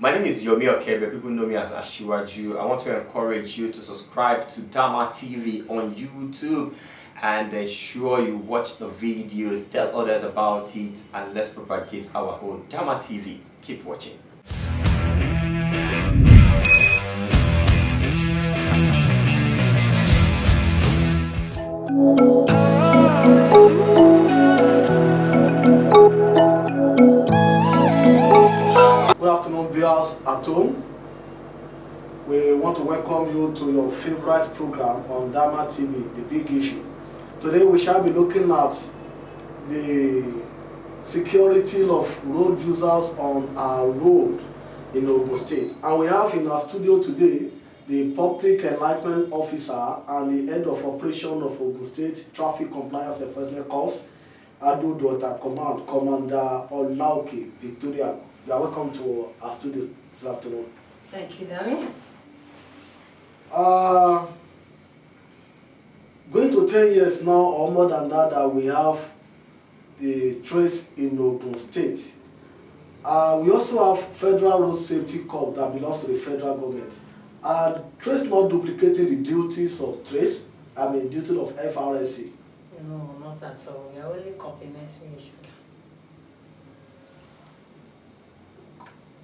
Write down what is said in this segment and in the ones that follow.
My name is Yomi Okebe. People know me as Ashiwaju. I want to encourage you to subscribe to Dama TV on YouTube and ensure you watch the videos, tell others about it, and let's propagate our own Dama TV. Keep watching. Good afternoon, viewers at home. We want to welcome you to your favorite program on Dama TV, The Big Issue. Today we shall be looking at the security of road users on our road in Ogun State. And we have in our studio today the Public Enlightenment Officer and the Head of Operation of Ogun State Traffic Compliance Enforcement Corps, Ota Area Area Command, Commander Olaoke, Victorial. You are welcome to our studio this afternoon. Thank you, Dami. Going to 10 years now or more than that we have the trace in Ogun State. We also have Federal Road Safety Corps that belongs to the federal government. Trace not duplicating the duties of trace, duties of FRSC. No, not at all. We are only complementing each other.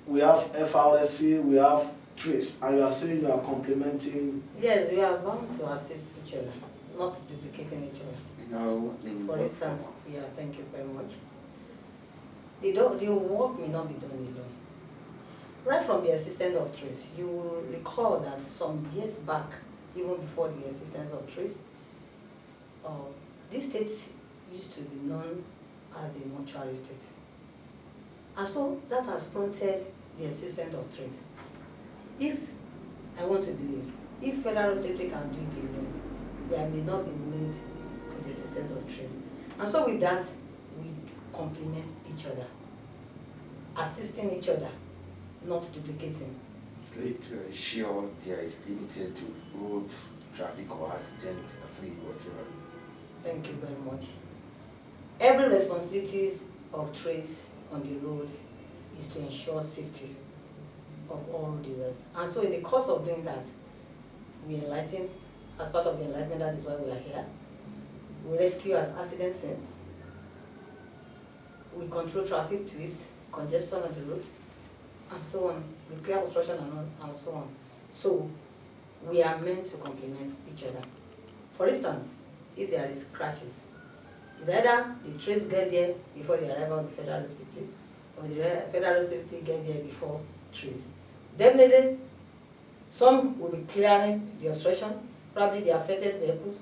We have FRSC, we have trace, and you are saying you are complementing. Yes, we are bound to assist each other, not duplicating each other. No, for instance, thank you very much. The work may not be done alone. Right from the existence of trace, you will recall that some years back, even before the existence of trace, this state used to be known as a mortuary state. And so that has prompted the existence of trace. If I want to believe, if federal safety can do it alone, there may not be need for the existence of trace. And so with that, we complement each other, assisting each other, not duplicating. Great to ensure there is limited to road traffic or accident free whatever. Thank you very much. Every responsibility of trace on the road is to ensure safety of all road users. And so in the course of doing that, we enlighten, as part of the enlightenment, that is why we are here. We rescue at accident scenes. We control traffic twists, congestion on the road, and so on. We clear obstruction and so on. So we are meant to complement each other. For instance, if there is crashes, it's either the trace get there before the arrival of the federal safety, or the federal safety get there before trace. Definitely, some will be clearing the obstruction, probably the affected vehicles.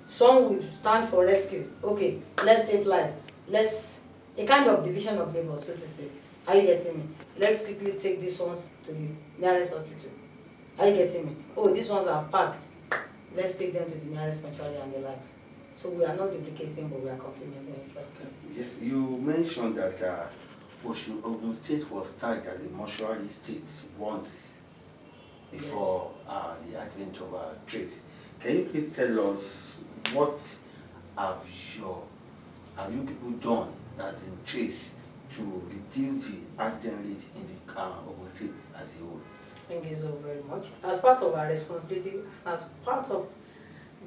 Some will stand for rescue. Okay, let's save life. A kind of division of labor, so to say. Are you getting me? Let's quickly take these ones to the nearest hospital. Are you getting me? Oh, these ones are packed. Let's take them to the nearest mortuary and the likes. So we are not duplicating, but we are complementing each other. Yes, you mentioned that Ogun State was tagged as a mortuary state once before the advent of trace. Can you please tell us what have you people done as in trace to reduce the accident rate in the Ogun State as a whole? Thank you so very much. As part of our responsibility, as part of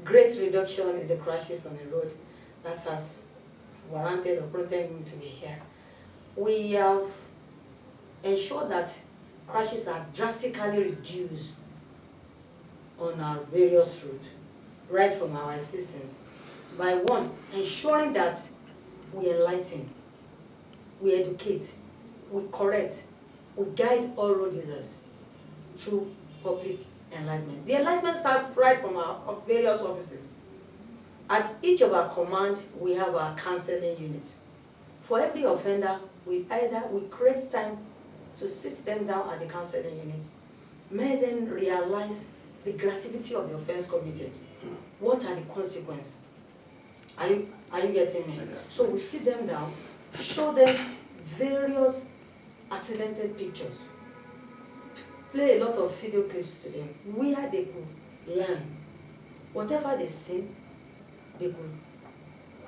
great reduction in the crashes on the road that has warranted or prompted me to be here, we have ensured that crashes are drastically reduced on our various routes, right from our existence, by one, ensuring that we enlighten, we educate, we correct, we guide all road users through public enlightenment. The enlightenment starts right from our various offices. At each of our command, we have our counseling unit. For every offender, we create time to sit them down at the counseling unit, make them realize the gravity of the offense committed. What are the consequences? Are you getting me? So we sit them down, show them various accidented pictures, play a lot of video clips to them where they could learn. Whatever they see, they could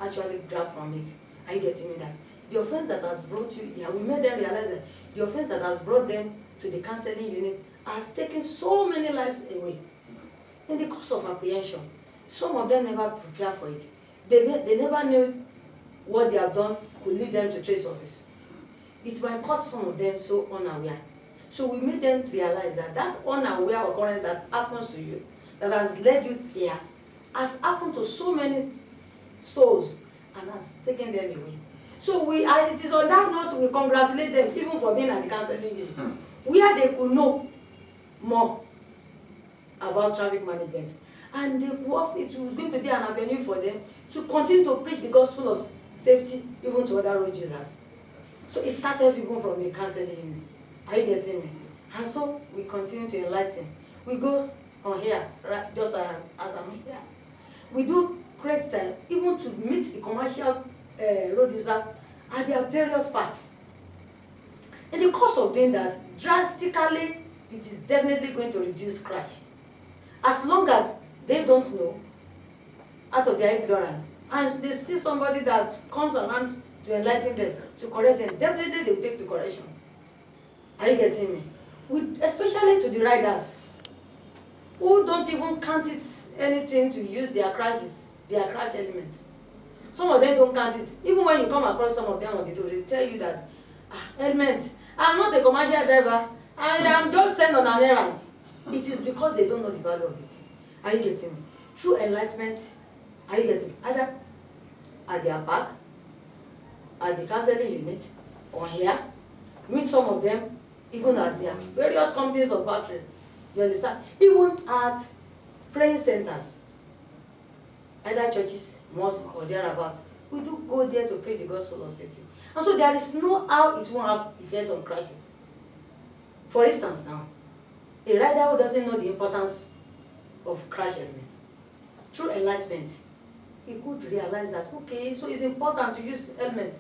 actually grab from it. Are you getting me? That the offense that has brought you here, we made them realize that the offense that has brought them to the counseling unit has taken so many lives away. In the course of apprehension, some of them never prepared for it. They never knew what they have done could lead them to trace office. It might cause some of them so unaware. So we made them realize that that unaware occurrence that happens to you, that has led you here, has happened to so many souls and has taken them away. So it is on that note we congratulate them even for being at the counseling unit, where they could know more about traffic management. And it was going to be an avenue for them to continue to preach the gospel of safety even to other road users. So it started even from the counseling unit. Are you getting me? And so we continue to enlighten. We go on here, right, just as I'm here. We do great time even to meet the commercial road users at their various parts. In the course of doing that, drastically, it is definitely going to reduce crash. As long as they don't know, out of their ignorance, and they see somebody that comes around to enlighten them, to correct them, definitely they will take the correction. Are you getting me? Especially to the riders who don't even count it anything to use their crash elements. Some of them don't count it. Even when you come across some of them on the road, they tell you that elements. I'm not a commercial driver. I'm just sent on an errand. It is because they don't know the value of it. Are you getting me? True enlightenment. Are you getting me? Either at their park, at the counseling unit, or here, meet some of them, even at their various companies of batteries. You understand? Even at praying centers, either churches, mosques, or thereabouts, we do go there to pray the gospel of safety. And so there is no how it won't have effect on crashes. For instance now, a rider who doesn't know the importance of crash elements, through enlightenment, he could realize that, okay, so it's important to use helmets.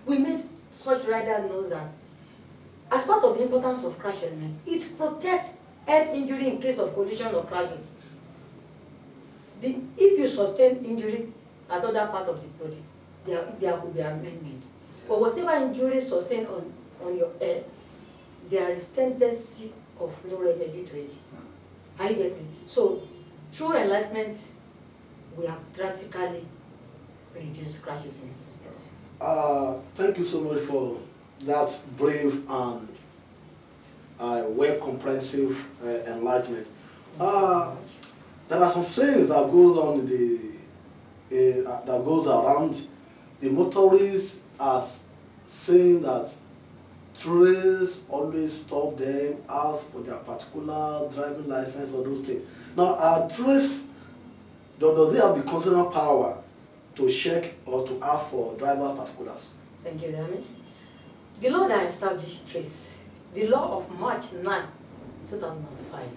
We made such rider knows that as part of the importance of crash elements, it protects head injury in case of collision or crashes. If you sustain injury at other part of the body, there could be amendment. But whatever injury sustained on your head, there is tendency of no remedy to it. Are you getting me? So, through enlightenment, we have drastically reduced crashes in the state. Thank you so much for that brave and well comprehensive enlightenment. There are some sayings that goes on that goes around. The motorists are saying that trains always stop them, ask for their particular driving license or those things. Now, are trains, does they have the constitutional power to check or to ask for driver particulars? Thank you, Dami. The law that established trace, the law of March 9, 2005,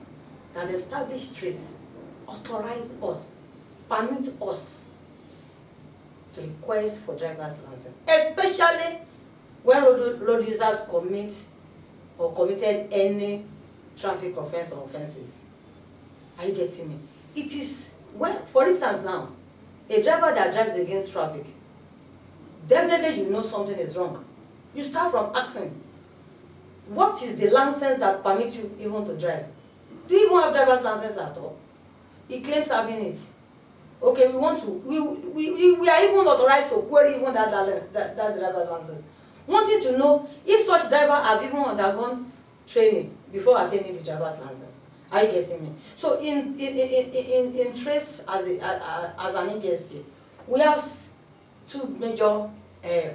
that established trace, authorized us, permit us to request for driver's license, especially when road users commit or committed any traffic offense or offenses. Are you getting me? It is, well, for instance now, a driver that drives against traffic, definitely you know something is wrong. You start from asking, what is the license that permits you even to drive? Do you even have driver's license at all? He claims having it. Okay, we are even authorized to query even that driver's license. Wanting to know if such driver have even undergone training before attaining the driver's license. Are you getting me? So in trace as an agency, we have two major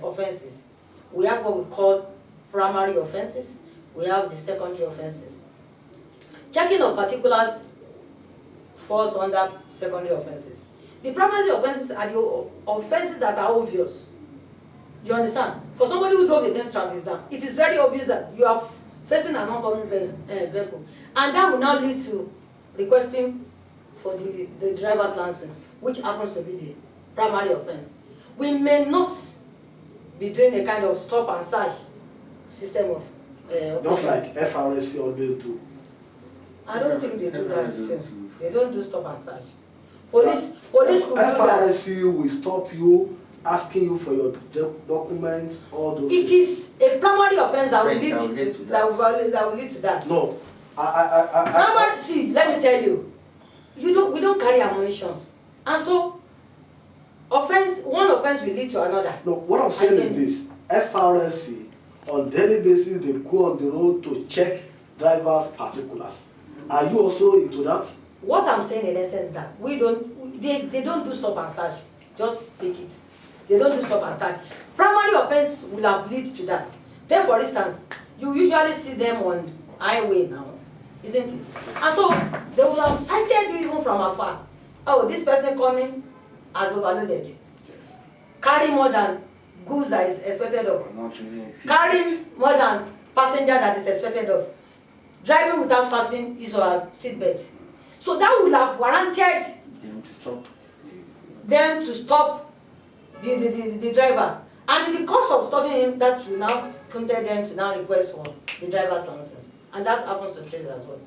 offenses. We have what we call primary offenses. We have the secondary offenses. Checking of particulars falls under secondary offenses. The primary offenses are the offenses that are obvious. You understand? For somebody who drove against traffic down, it is very obvious that you are facing an oncoming vehicle. And that will now lead to requesting for the driver's license, which happens to be the primary offense. We may not be doing a kind of stop and search system of just like FRSC always do. I don't think they do that too. They don't do stop and search. Police could do that. FRSC will stop you asking you for your documents, all those It things? is a primary offense that will Right, lead that will lead to to that. that will lead to that. No. Primary, see, let me tell you, we don't carry ammunitions, and so one offense will lead to another. No, what I'm saying is this: FRSC on daily basis they go on the road to check drivers' particulars. Are you also into that? What I'm saying in essence is that they don't do stop and start. Just take it. They don't do stop and start. Primary offense will have lead to that. Then, for instance, you usually see them on highway now, isn't it? And so they will have sighted you even from afar. Oh, this person coming has overloaded. Yes. Carry more than goods that is expected of. Not using Carrying more than passenger that is expected of. Driving without fastening his or her seatbelt. So that would have warranted them to stop the driver. And in the course of stopping him, that will now prompted them to now request for the driver's license. And that happens to traders as well.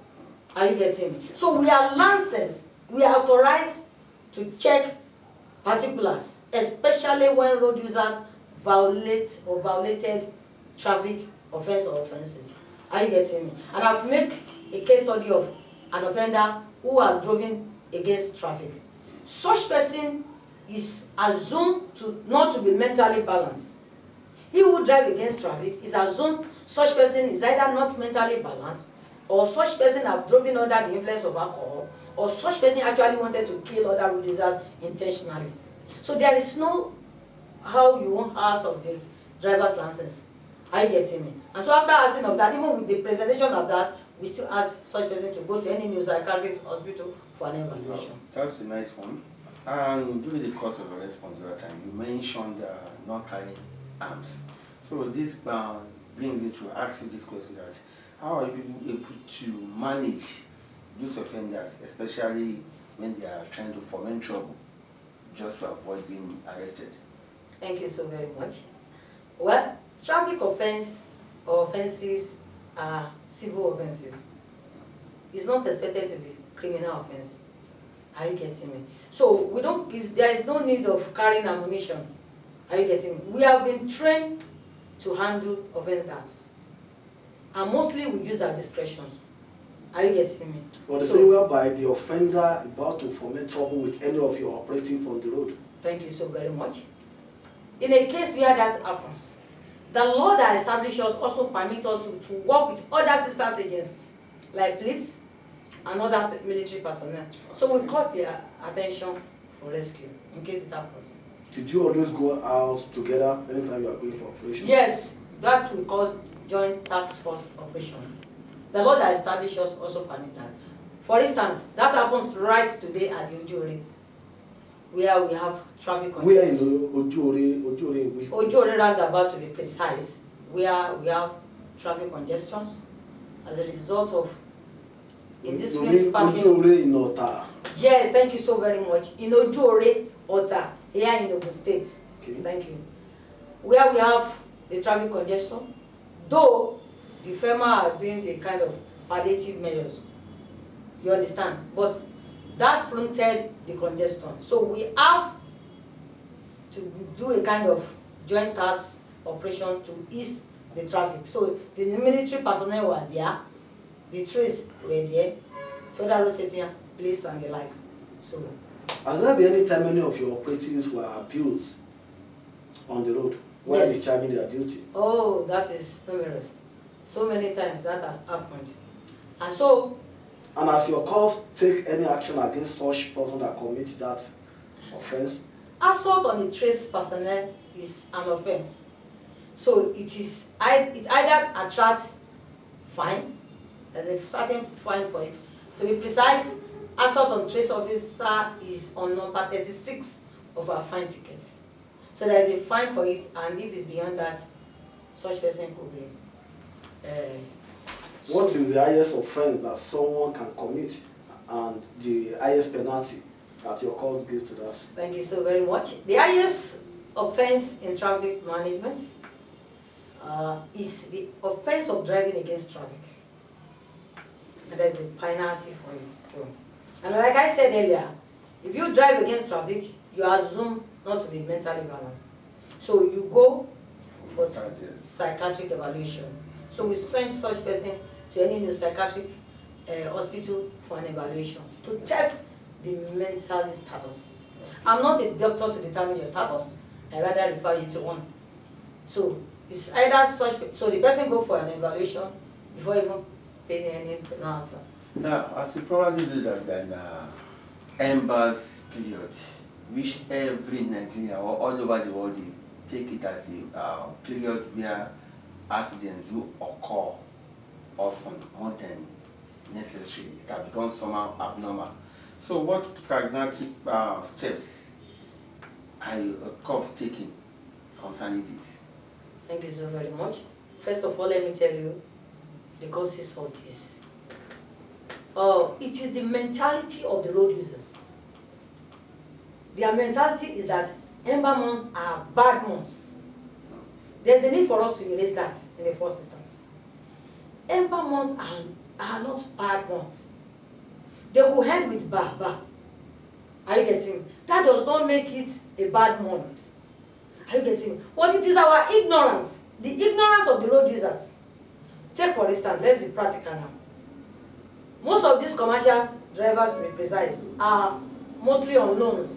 Are you getting me? So we are licensed, we are authorized to check particulars, especially when road users violate or violated traffic offense or offenses. Are you getting me? And I've made a case study of an offender who has driven against traffic. Such person is assumed not to be mentally balanced. He who drives against traffic is assumed such person is either not mentally balanced, or such person have driven under the influence of alcohol, or such person actually wanted to kill other road users intentionally. So there is no how you won't ask of the driver's license. Are you getting me? And so after asking of that, even with the presentation of that, we still ask such person to go to any neuropsychiatric hospital for an evaluation. That's a nice one. And during the course of your response that time, you mentioned not carrying arms. So this brings me to ask you this question: that how are you able to manage those offenders, especially when they are trying to foment trouble, just to avoid being arrested? Thank you so very much. Well, traffic offense or offenses are civil offenses. It's not expected to be criminal offense. Are you getting me? So there is no need of carrying ammunition. Are you getting me? We have been trained to handle offenders, and mostly we use our discretion. Are you getting me? Or the same whereby the offender about to foment trouble with any of your operative on the road. Thank you so very much. In a case where that happens, the law that establishes us also permits us to work with other sister agencies like police and other military personnel. So we call their attention for rescue in case it happens. Did you always go out together anytime you are going for operation? Yes, that we call joint task force operation. The law that establishes us also permits that. For instance, that happens right today at the Ogun, where we have traffic congestion. Where in the Ogun roundabout, to be precise, where we have traffic congestions as a result of indiscriminate parking. in Ota. Yes, thank you so very much. In Ogun, Ota, here in Ogun State. Okay. Thank you. Where we have the traffic congestion, though the FEMA are doing the kind of palliative measures. You understand? But that prompted the congestion. So we have to do a kind of joint task operation to ease the traffic. So the military personnel were there, the trace were there, Federal Road Safety Police and the likes. So has there been any time any of your operatives were abused on the road while yes. discharging their duty? Oh, that is numerous. So many times that has happened. And so and as your corps take any action against such person that commits that offense? Assault on a trace personnel is an offense. So it either attracts fine, there's a certain fine for it. To be precise, assault on trace officer is on number 36 of our fine ticket. So there is a fine for it, and if it's beyond that, such person could be. What is the highest offense that someone can commit and the highest penalty that your corps gives to that? Thank you so very much. The highest offense in traffic management is the offense of driving against traffic. And there's a penalty for it too. And like I said earlier, if you drive against traffic, you are assumed not to be mentally balanced. So you go for psychiatric evaluation. So we send such person to any new psychiatric hospital for an evaluation to test the mental status. I'm not a doctor to determine your status. I rather refer you to one. So it's either such, so the person go for an evaluation before even paying any penalty. Now, as you probably do that, then Embers period, which every Nigeria or all over the world they take it as a period where accidents do occur often, more than necessary. It has become somehow abnormal. So, what pragmatic steps are cops taking concerning this? Thank you so very much. First of all, let me tell you the causes of this. It is the mentality of the road users. Their mentality is that Ember months are bad months. There's a need for us to erase that in the first instance. Ember months are not bad months. They will end with ba. Are you getting me? That does not make it a bad month. Are you getting me? But it is our ignorance, the ignorance of the road users. Take for instance, let's be practical now. Most of these commercial drivers, to be precise, are mostly on loans.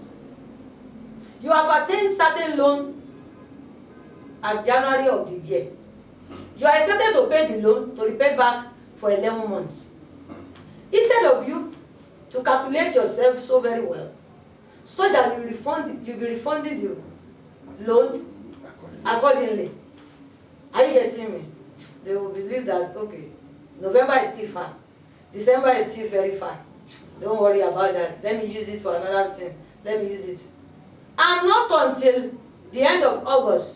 You have attained certain loan at January of the year. You are expected to pay the loan to repay back for 11 months. Instead of you to calculate yourself so very well, so that you'll be refunded your loan accordingly. Are you getting me? They will believe that, okay, November is still far, December is still very far. Don't worry about that. Let me use it for another thing. Let me use it. And not until the end of August,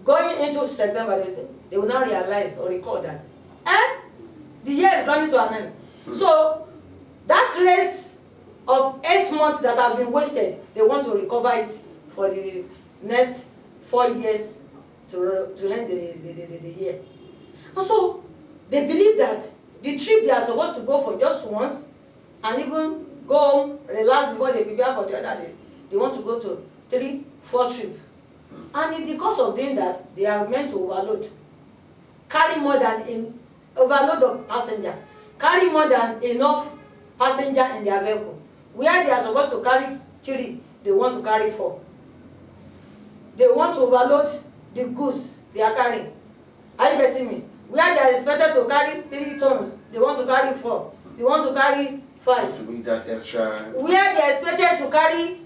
going into September, they will now realize or recall that the year is running to an end. So that race of 8 months that have been wasted, they want to recover it for the next 4 years to end the year. And so they believe that the trip they are supposed to go for just once and even go home, relax before they prepare for the other day, they want to go to 3, 4 trips. And in the course of doing that, they are meant to overload, carry more than overload of passenger, carry more than enough passenger in their vehicle. Where they are supposed to carry 3, they want to carry 4. They want to overload the goods they are carrying. Are you getting me? Where they are expected to carry 3 tons, they want to carry 4. They want to carry 5. To make that extra. Where they are expected to carry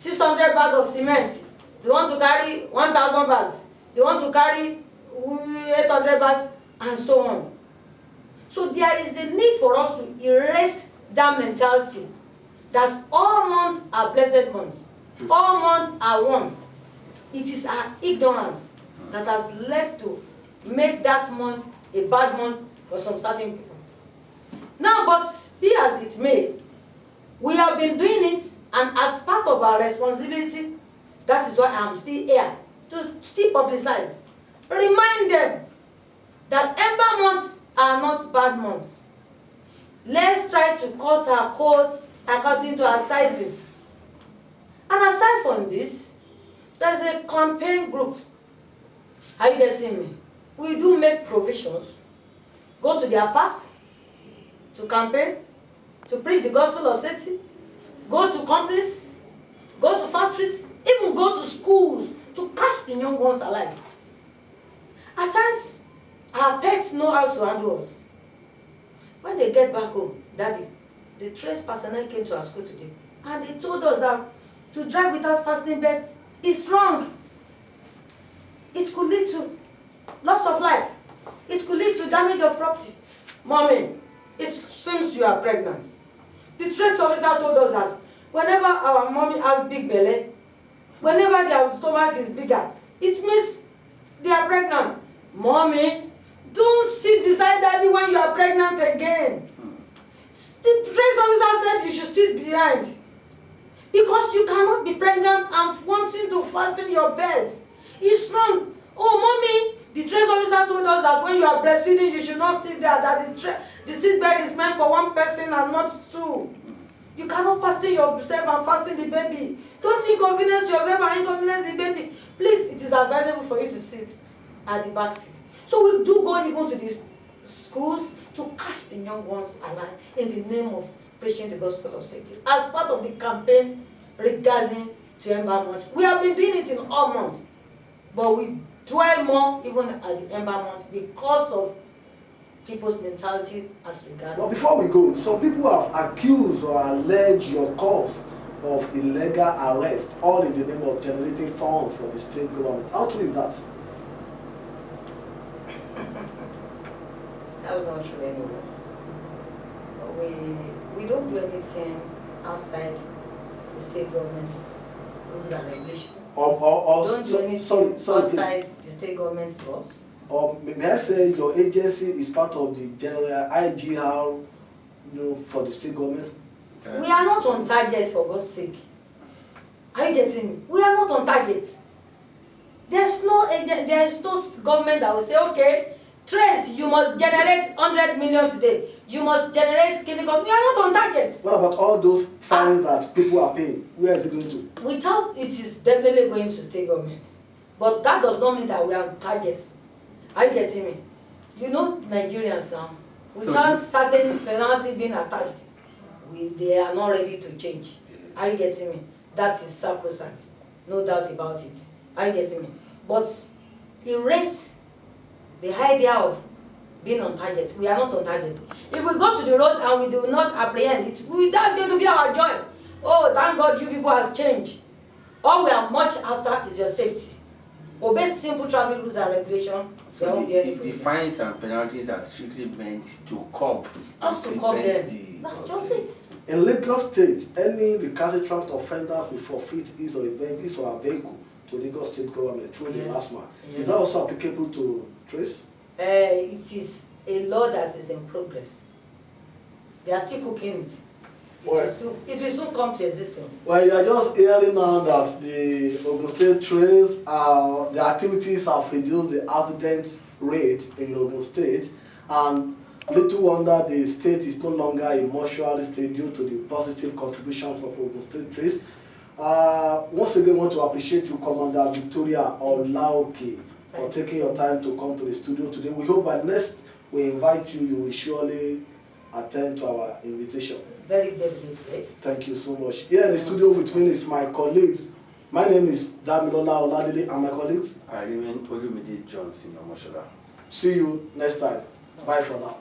600 bags of cement, they want to carry 1,000 bags. They want to carry 800 bags, and so on. So there is a need for us to erase that mentality that all months are blessed months. All months are one. It is our ignorance that has led to make that month a bad month for some certain people. Now, but be as it may, we have been doing it, and as part of our responsibility, that is why I am still here, to still publicize. Remind them that Ember months are not bad months. Let's try to cut our coats according to our sizes. And aside from this, there's a campaign group. Are you getting me? We do make provisions. Go to their parks to campaign, to preach the gospel of safety, go to companies, go to factories, even go to schools to catch the young ones alive. At times, our pets know how to handle us. When they get back home, Daddy, the trace personnel came to our school today, and they told us that to drive without fastening belts is wrong. It could lead to loss of life. It could lead to damage of property. Mommy, it seems you are pregnant. The trace officer told us that whenever our mommy has big belly, whenever their stomach is bigger, it means they are pregnant. Mommy, don't sit beside Daddy when you are pregnant again. The trace officer said you should sit behind. Because you cannot be pregnant and wanting to fasten your belt. It's wrong. Oh, Mommy, the trace officer told us that when you are breastfeeding, you should not sit there, that the seat belt is meant for one person and not 2. You cannot fasten yourself and fasten the baby. Don't inconvenience yourself and inconvenience the baby. please, it is advisable for you to sit at the back seat. So we do go even to the schools to catch the young ones alive in the name of preaching the gospel of safety. As part of the campaign regarding to Ember Month, we have been doing it in all months, but we dwell more even at the Ember Month because of people's mentality as regards. But before we go, some people have accused or alleged your cause of illegal arrest, all in the name of generating funds for the state government. How true is that? That's not true anymore. We don't do anything outside the state government's rules and regulations. Don't do anything outside the state government's laws. Or may I say your agency is part of the general IGR, for the state government? We are not on target, for God's sake. Are you getting me? We are not on target. There is no government that will say, okay, Trace, you must generate 100 million today. You must generate chemical. We are not on target. What about all those fines that people are paying? Where is it going to? We thought it is definitely going to state governments. But that does not mean that we are on target. Are you getting me? You know Nigerians now, without certain penalty being attached, they are not ready to change. Are you getting me? That is sacrosanct. No doubt about it. Are you getting me? But erase the idea of being on target. We are not on target. If we go to the road and we do not apprehend it, that's going to be our joy. Oh, thank God you people have changed. All we are much after is your safety. Obey simple traffic rules and regulations. So the fines and penalties are strictly meant to curb. Just to curb them. That's just it. In Lagos State, any recalcitrant offenders will forfeit his or her vehicle to Lagos State government through the last man. Yes. Is that also applicable to Trace? It is a law that is in progress. They are still cooking it. It will soon come to existence. Well, you are just hearing now that the Ogun State Trace, the activities have reduced the accident rate in Ogun State, and little wonder the state is no longer a mortuary state due to the positive contributions of Ogun State Trace. Once again, I want to appreciate you, Commander Victorial Olaoke, for taking your time to come to the studio today. We hope that next we invite you, you will surely attend to our invitation. Very definitely. Thank you so much. Here in the studio with me is my colleagues. My name is Damilola Oladele, and my colleagues? I remain Olumide Johnson Omoshola. See you next time. Bye for now.